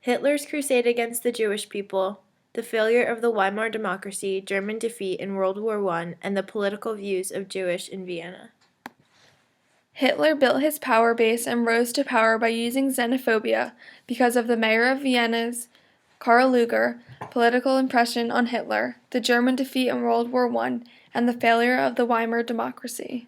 Hitler's crusade against the Jewish people, the failure of the Weimar democracy, German defeat in World War I, and the political views of Jewish in Vienna. Hitler built his power base and rose to power by using xenophobia because of the mayor of Vienna's, Karl Lueger, political impression on Hitler, the German defeat in World War I, and the failure of the Weimar democracy.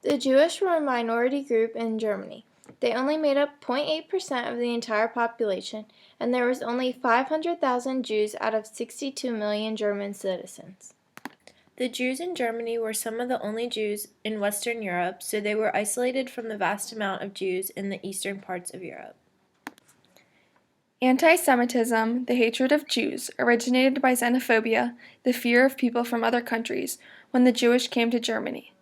The Jewish were a minority group in Germany. They only made up 0.8% of the entire population, and there was only 500,000 Jews out of 62 million German citizens. The Jews in Germany were some of the only Jews in Western Europe, so they were isolated from the vast amount of Jews in the eastern parts of Europe. Anti-Semitism, the hatred of Jews, originated by xenophobia, the fear of people from other countries, when the Jewish came to Germany.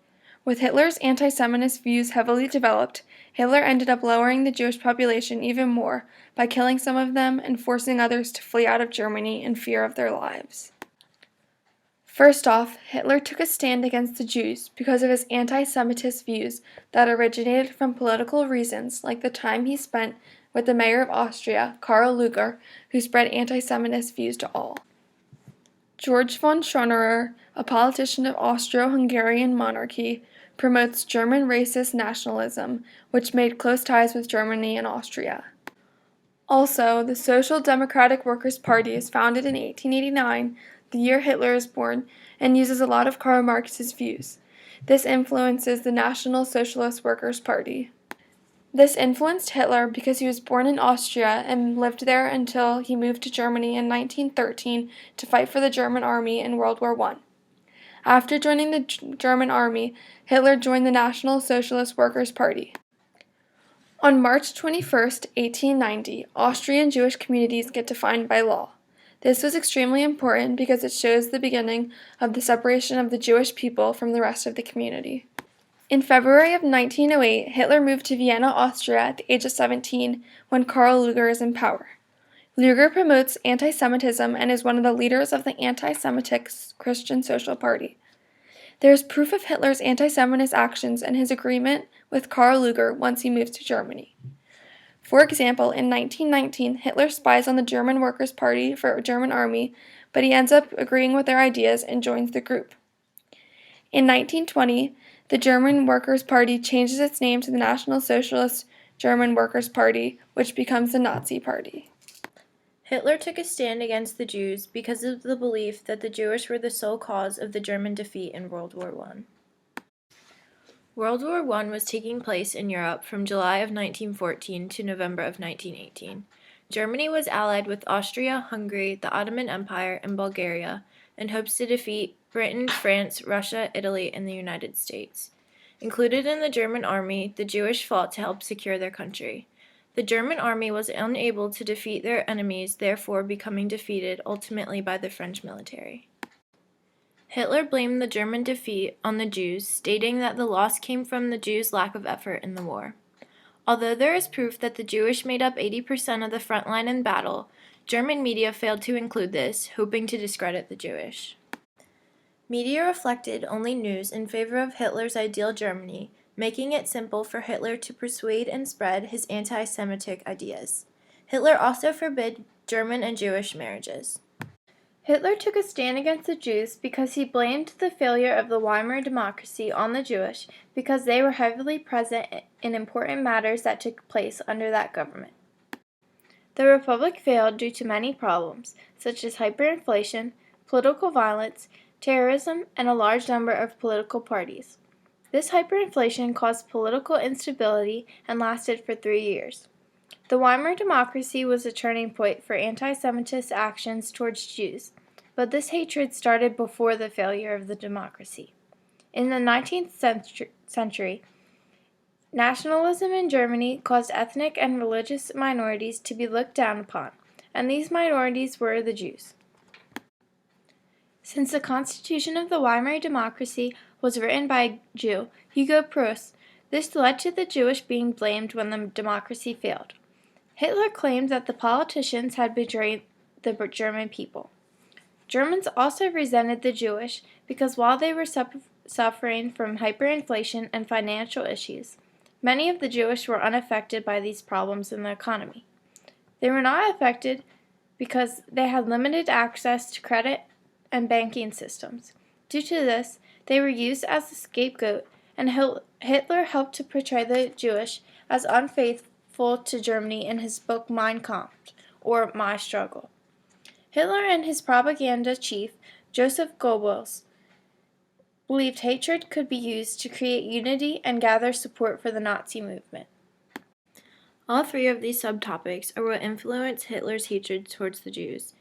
With Hitler's anti-Semitist views heavily developed, Hitler ended up lowering the Jewish population even more by killing some of them and forcing others to flee out of Germany in fear of their lives. First off, Hitler took a stand against the Jews because of his anti-Semitist views that originated from political reasons, like the time he spent with the mayor of Austria, Karl Lueger, who spread anti-Semitist views to all. George von Schonerer, a politician of Austro-Hungarian monarchy, promotes German racist nationalism, which made close ties with Germany and Austria. Also, the Social Democratic Workers' Party is founded in 1889, the year Hitler is born, and uses a lot of Karl Marx's views. This influences the National Socialist Workers' Party. This influenced Hitler because he was born in Austria and lived there until he moved to Germany in 1913 to fight for the German army in World War I. After joining the German army, Hitler joined the National Socialist Workers' Party. On March 21, 1890, Austrian Jewish communities get defined by law. This was extremely important because it shows the beginning of the separation of the Jewish people from the rest of the community. In February of 1908, Hitler moved to Vienna, Austria at the age of 17 when Karl Lueger is in power. Lueger promotes anti-Semitism and is one of the leaders of the anti-Semitic Christian Social Party. There is proof of Hitler's anti-Semitist actions and his agreement with Karl Lueger once he moves to Germany. For example, in 1919, Hitler spies on the German Workers' Party for the German army, but he ends up agreeing with their ideas and joins the group. In 1920, the German Workers' Party changes its name to the National Socialist German Workers' Party, which becomes the Nazi Party. Hitler took a stand against the Jews because of the belief that the Jewish were the sole cause of the German defeat in World War I. World War I was taking place in Europe from July of 1914 to November of 1918. Germany was allied with Austria, Hungary, the Ottoman Empire, and Bulgaria, in hopes to defeat Britain, France, Russia, Italy, and the United States. Included in the German army, the Jewish fought to help secure their country. The German army was unable to defeat their enemies, therefore becoming defeated ultimately by the French military. Hitler blamed the German defeat on the Jews, stating that the loss came from the Jews' lack of effort in the war. Although there is proof that the Jewish made up 80% of the front line in battle, German media failed to include this, hoping to discredit the Jewish. Media reflected only news in favor of Hitler's ideal Germany, making it simple for Hitler to persuade and spread his anti-Semitic ideas. Hitler also forbade German and Jewish marriages. Hitler took a stand against the Jews because he blamed the failure of the Weimar democracy on the Jewish because they were heavily present in important matters that took place under that government. The Republic failed due to many problems, such as hyperinflation, political violence, terrorism, and a large number of political parties. This hyperinflation caused political instability and lasted for 3 years. The Weimar democracy was a turning point for anti-Semitist actions towards Jews, but this hatred started before the failure of the democracy. In the 19th century, nationalism in Germany caused ethnic and religious minorities to be looked down upon, and these minorities were the Jews. Since the constitution of the Weimar democracy was written by a Jew, Hugo Preuss, this led to the Jewish being blamed when the democracy failed. Hitler claimed that the politicians had betrayed the German people. Germans also resented the Jewish because while they were suffering from hyperinflation and financial issues, many of the Jewish were unaffected by these problems in the economy. They were not affected because they had limited access to credit and banking systems. Due to this, they were used as a scapegoat, and Hitler helped to portray the Jewish as unfaithful to Germany in his book Mein Kampf, or My Struggle. Hitler and his propaganda chief, Joseph Goebbels, believed hatred could be used to create unity and gather support for the Nazi movement. All three of these subtopics are what influenced Hitler's hatred towards the Jews.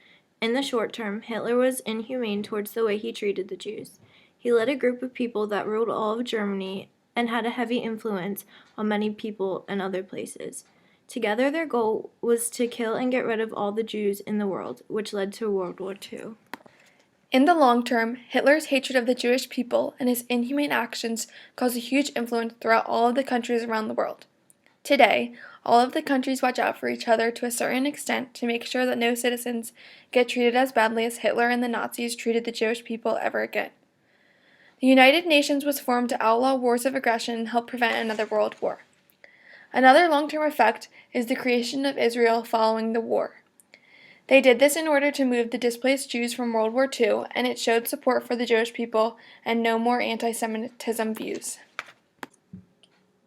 In the short term, Hitler was inhumane towards the way he treated the Jews. He led a group of people that ruled all of Germany and had a heavy influence on many people in other places. Together, their goal was to kill and get rid of all the Jews in the world, which led to World War II. In the long term, Hitler's hatred of the Jewish people and his inhumane actions caused a huge influence throughout all of the countries around the world. Today, all of the countries watch out for each other to a certain extent to make sure that no citizens get treated as badly as Hitler and the Nazis treated the Jewish people ever again. The United Nations was formed to outlaw wars of aggression and help prevent another world war. Another long-term effect is the creation of Israel following the war. They did this in order to move the displaced Jews from World War II, and it showed support for the Jewish people and no more anti-Semitism views.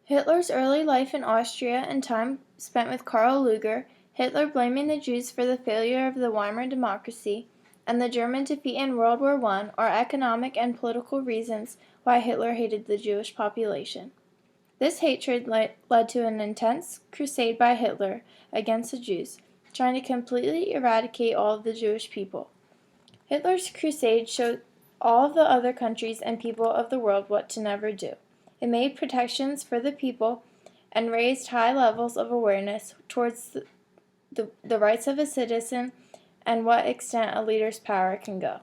Hitler's early life in Austria and time spent with Karl Lueger, Hitler blaming the Jews for the failure of the Weimar democracy, and the German defeat in World War I are economic and political reasons why Hitler hated the Jewish population. This hatred led to an intense crusade by Hitler against the Jews, trying to completely eradicate all of the Jewish people. Hitler's crusade showed all of the other countries and people of the world what to never do. It made protections for the people and raised high levels of awareness towards the rights of a citizen and what extent a leader's power can go.